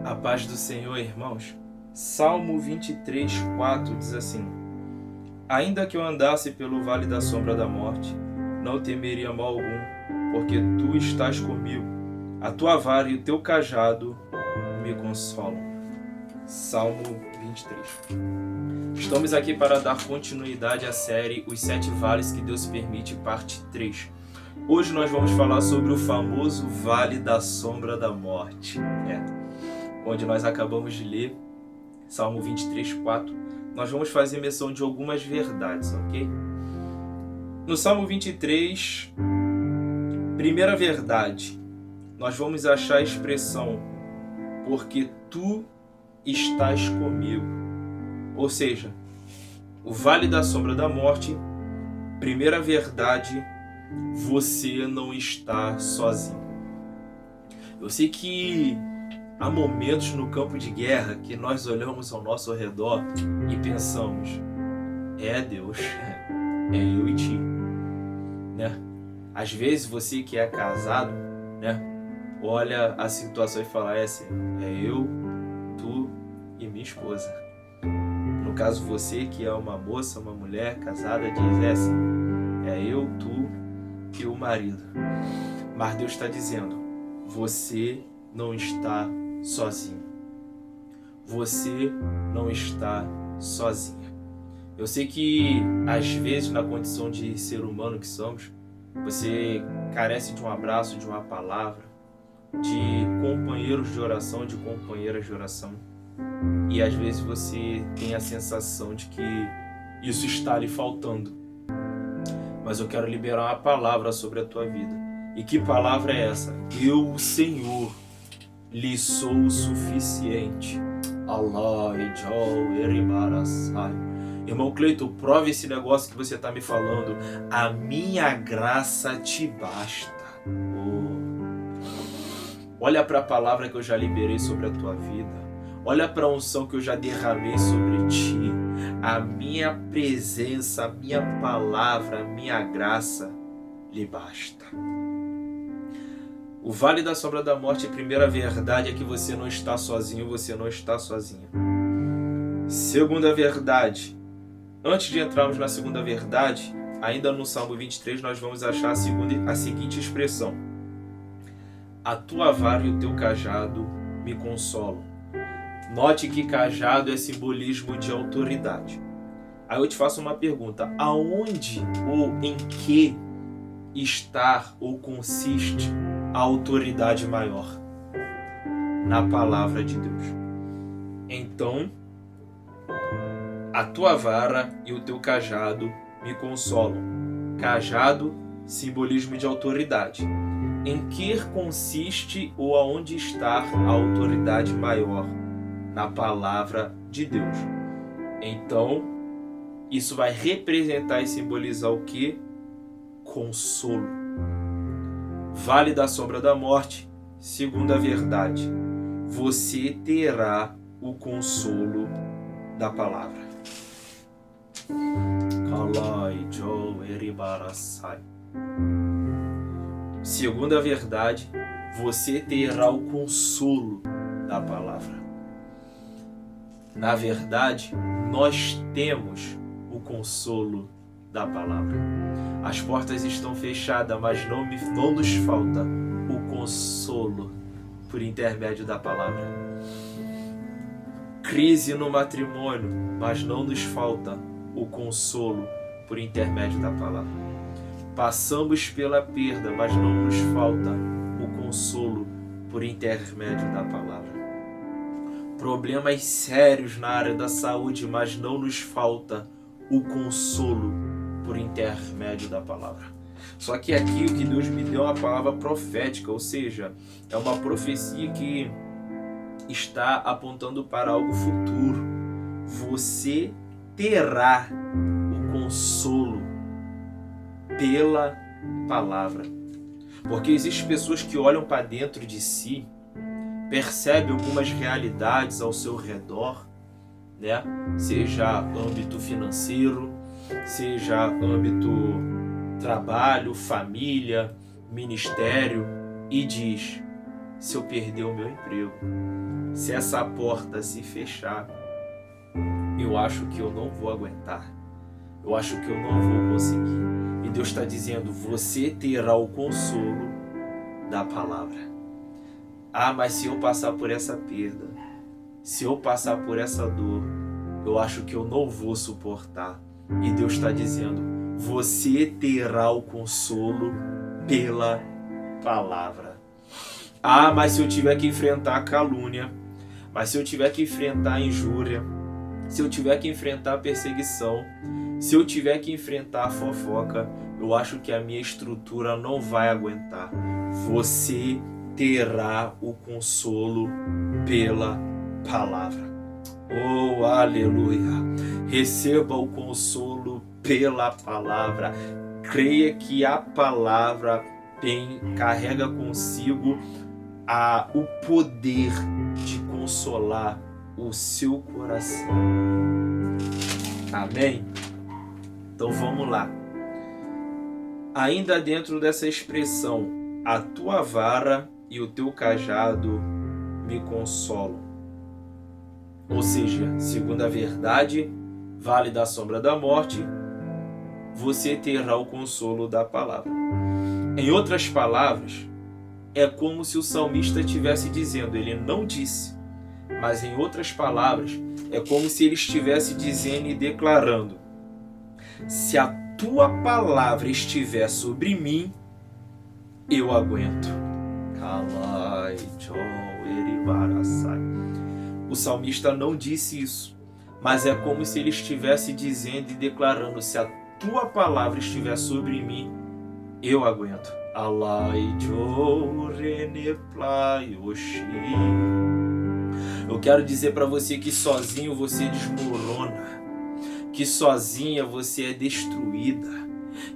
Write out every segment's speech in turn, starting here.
A paz do Senhor, irmãos. Salmo 23:4 diz assim: Ainda que eu andasse pelo vale da sombra da morte, não temeria mal algum, porque tu estás comigo. A tua vara e o teu cajado me consolam. Salmo 23. Estamos aqui para dar continuidade à série Os 7 Vales que Deus Permite, parte 3. Hoje nós vamos falar sobre o famoso Vale da Sombra da Morte, onde nós acabamos de ler, Salmo 23:4. Nós vamos fazer menção de algumas verdades, ok? No Salmo 23, primeira verdade, nós vamos achar a expressão porque tu estás comigo. Ou seja, o Vale da Sombra da Morte, primeira verdade, você não está sozinho. Eu sei que há momentos no campo de guerra que nós olhamos ao nosso redor e pensamos, Deus, é eu e ti, né? Às vezes você que é casado, né, olha a situação e fala, Senhor, é eu, tu e minha esposa. No caso você que é uma moça, uma mulher casada, diz, Senhor, é eu, tu e o marido. Mas Deus está dizendo, você não está sozinho. Você não está sozinha. Eu sei que às vezes na condição de ser humano que somos, você carece de um abraço, de uma palavra, de companheiros de oração, de companheiras de oração. E às vezes você tem a sensação de que isso está lhe faltando. Mas eu quero liberar uma palavra sobre a tua vida. E que palavra é essa? Eu, o Senhor, lhe sou o suficiente. Irmão Cleiton, prove esse negócio que você está me falando. A minha graça te basta. Olha para a palavra que eu já liberei sobre a tua vida. Olha para a unção que eu já derramei sobre ti. A minha presença, a minha palavra, a minha graça lhe basta. O Vale da Sombra da Morte, a primeira verdade é que você não está sozinho, você não está sozinha. Segunda verdade, antes de entrarmos na segunda verdade, ainda no Salmo 23 nós vamos achar a seguinte expressão: a tua vara e o teu cajado me consolam. Note que cajado é simbolismo de autoridade. Aí eu te faço uma pergunta: aonde ou em que está ou consiste a autoridade maior? Na palavra de Deus. Então, a tua vara e o teu cajado me consolam. Cajado, simbolismo de autoridade. Em que consiste ou aonde está a autoridade maior? Na palavra de Deus. Então, isso vai representar e simbolizar o que? Consolo. Vale da Sombra da Morte, segunda verdade, você terá o consolo da palavra. Segunda verdade, você terá o consolo da palavra. Na verdade, nós temos o consolo da palavra. As portas estão fechadas, mas não nos falta o consolo por intermédio da palavra. Crise no matrimônio, mas não nos falta o consolo por intermédio da palavra. Passamos pela perda, mas não nos falta o consolo por intermédio da palavra. Problemas sérios na área da saúde, mas não nos falta o consolo por intermédio da palavra. Só que aqui o que Deus me deu é uma palavra profética, ou seja, é uma profecia que está apontando para algo futuro. Você terá o consolo pela palavra. Porque existem pessoas que olham para dentro de si, percebem algumas realidades ao seu redor, né? Seja âmbito financeiro, seja âmbito trabalho, família, ministério, e diz, se eu perder o meu emprego, se essa porta se fechar, eu acho que eu não vou aguentar. Eu acho que eu não vou conseguir. E Deus está dizendo, você terá o consolo da palavra. Ah, mas se eu passar por essa perda, se eu passar por essa dor, eu acho que eu não vou suportar. E Deus está dizendo, você terá o consolo pela palavra. Ah, mas se eu tiver que enfrentar a calúnia, mas se eu tiver que enfrentar a injúria, se eu tiver que enfrentar a perseguição, se eu tiver que enfrentar a fofoca, eu acho que a minha estrutura não vai aguentar. Você terá o consolo pela palavra. Oh, aleluia! Receba o consolo pela palavra. Creia que a palavra carrega consigo o poder de consolar o seu coração. Amém? Então vamos lá. Ainda dentro dessa expressão, a tua vara e o teu cajado me consolam. Ou seja, segundo a verdade, vale da sombra da morte, você terá o consolo da palavra. Em outras palavras, é como se o salmista estivesse dizendo, ele não disse, mas em outras palavras, é como se ele estivesse dizendo e declarando, se a tua palavra estiver sobre mim, eu aguento. O salmista não disse isso, mas é como se ele estivesse dizendo e declarando, se a tua palavra estiver sobre mim, eu aguento. Eu quero dizer para você que sozinho você desmorona, que sozinha você é destruída,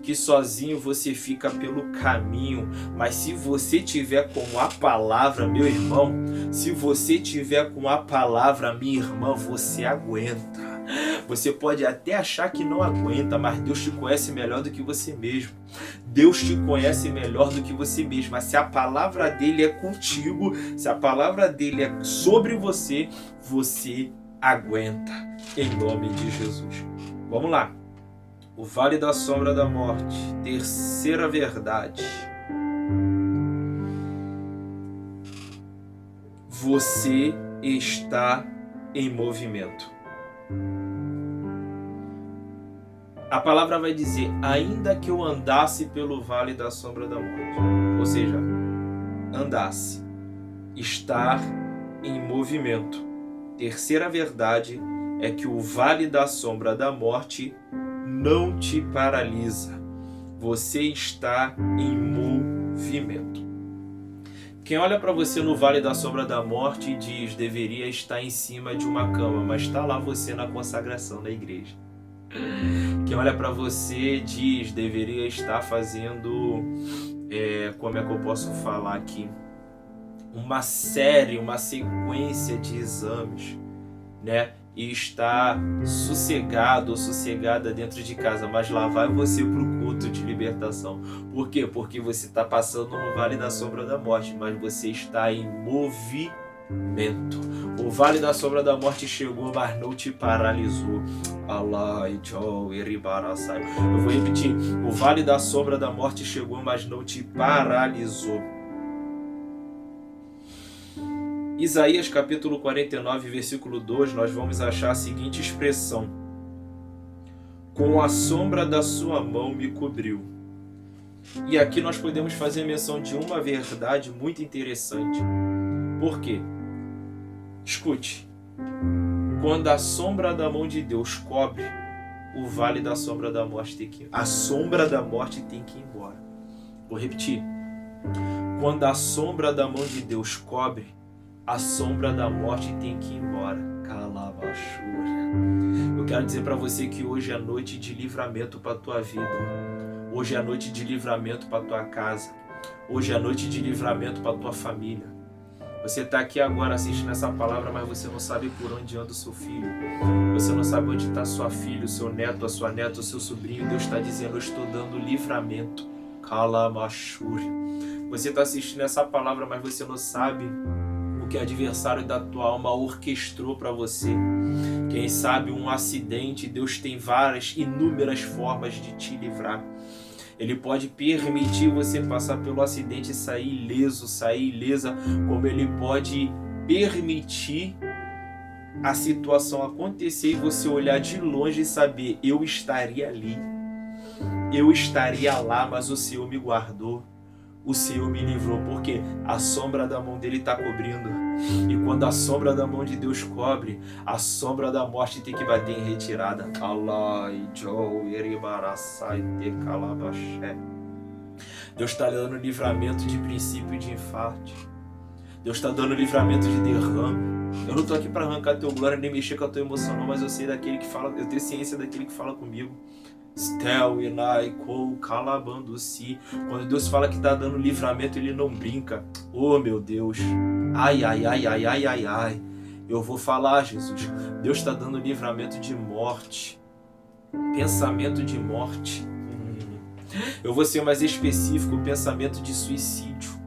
que sozinho você fica pelo caminho, mas se você tiver com a palavra, meu irmão, se você tiver com a palavra, minha irmã, você aguenta. Você pode até achar que não aguenta, mas Deus te conhece melhor do que você mesmo. Deus te conhece melhor do que você mesmo. Mas se a palavra dele é contigo, se a palavra dele é sobre você, você aguenta. Em nome de Jesus. Vamos lá. O vale da sombra da morte. Terceira verdade. Você está em movimento. A palavra vai dizer, ainda que eu andasse pelo vale da sombra da morte. Ou seja, andasse. Estar em movimento. Terceira verdade é que o vale da sombra da morte não te paralisa. Você está em movimento. Quem olha para você no vale da sombra da morte diz, deveria estar em cima de uma cama, mas está lá você na consagração da igreja. Quem olha para você diz, deveria estar fazendo, como é que eu posso falar aqui? Uma série, uma sequência de exames, né? E está sossegado ou sossegada dentro de casa, mas lá vai você para o culto de libertação. Por quê? Porque você está passando no vale da sombra da morte, mas você está em movimento. O vale da sombra da morte chegou, mas não te paralisou. Eu vou repetir. O vale da sombra da morte chegou, mas não te paralisou. Isaías capítulo 49, versículo 2, nós vamos achar a seguinte expressão. Com a sombra da sua mão me cobriu. E aqui nós podemos fazer menção de uma verdade muito interessante. Por quê? Escute. Quando a sombra da mão de Deus cobre, o vale da sombra da morte tem que ir. A sombra da morte tem que ir embora. Vou repetir. Quando a sombra da mão de Deus cobre, a sombra da morte tem que ir embora. Calabachura. Eu quero dizer para você que hoje é noite de livramento para a tua vida. Hoje é noite de livramento para a tua casa. Hoje é noite de livramento para a tua família. Você está aqui agora assistindo essa palavra, mas você não sabe por onde anda o seu filho. Você não sabe onde está sua filha, o seu neto, a sua neta, o seu sobrinho. Deus está dizendo, eu estou dando livramento. Calabachura. Você está assistindo essa palavra, mas você não sabe o que o adversário da tua alma orquestrou para você. Quem sabe um acidente, Deus tem inúmeras formas de te livrar. Ele pode permitir você passar pelo acidente e sair ileso, sair ilesa, como Ele pode permitir a situação acontecer e você olhar de longe e saber: eu estaria ali, eu estaria lá, mas o Senhor me guardou, o Senhor me livrou, porque a sombra da mão dele está cobrindo. E quando a sombra da mão de Deus cobre, a sombra da morte tem que bater em retirada. Deus está dando livramento de princípio de infarte. Deus está dando livramento de derrame. Eu não estou aqui para arrancar teu glória nem mexer com a tua emoção não, mas eu sei daquele que fala, eu tenho ciência daquele que fala comigo. Stel, Inai, Kou, Kalabando-si. Quando Deus fala que está dando livramento, Ele não brinca. Oh, meu Deus. Ai, ai, ai, ai, ai, ai, ai. Eu vou falar, Jesus. Deus está dando livramento de morte. Pensamento de morte. Eu vou ser mais específico. Pensamento de suicídio.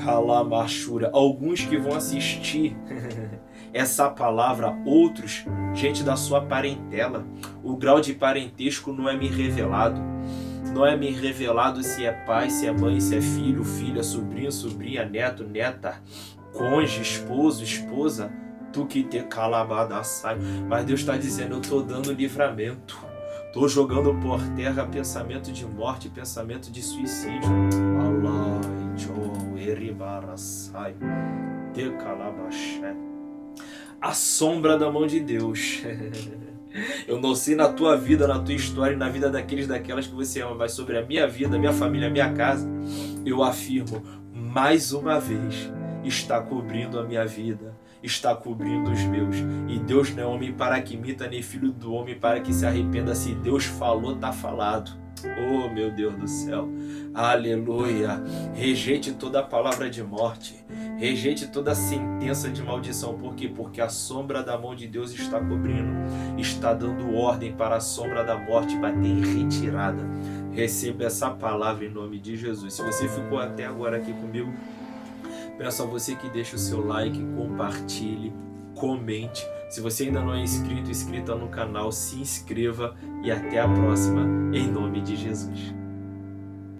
Calamachura. Alguns que vão assistir essa palavra, outros, gente da sua parentela. O grau de parentesco não é me revelado. Não é me revelado se é pai, se é mãe, se é filho, filha, sobrinho, sobrinha, neto, neta, cônjuge, esposo, esposa. Tu que te calabadaçai. Mas Deus está dizendo: eu estou dando livramento. Estou jogando por terra pensamento de morte, pensamento de suicídio. Allah, Eribaraçai, te calabaxé. A sombra da mão de Deus. Eu não sei na tua vida, na tua história e na vida daquelas que você ama, mas sobre a minha vida, a minha família, a minha casa, eu afirmo mais uma vez: está cobrindo a minha vida, está cobrindo os meus. E Deus não é homem para que minta, nem filho do homem para que se arrependa. Se Deus falou, está falado. Oh, meu Deus do céu. Aleluia. Rejeite toda a palavra de morte. Rejeite toda a sentença de maldição. Por quê? Porque a sombra da mão de Deus está cobrindo. Está dando ordem para a sombra da morte bater em retirada. Receba essa palavra em nome de Jesus. Se você ficou até agora aqui comigo, peço a você que deixe o seu like, compartilhe, comente. Se você ainda não é inscrita no canal, se inscreva e até a próxima, em nome de Jesus.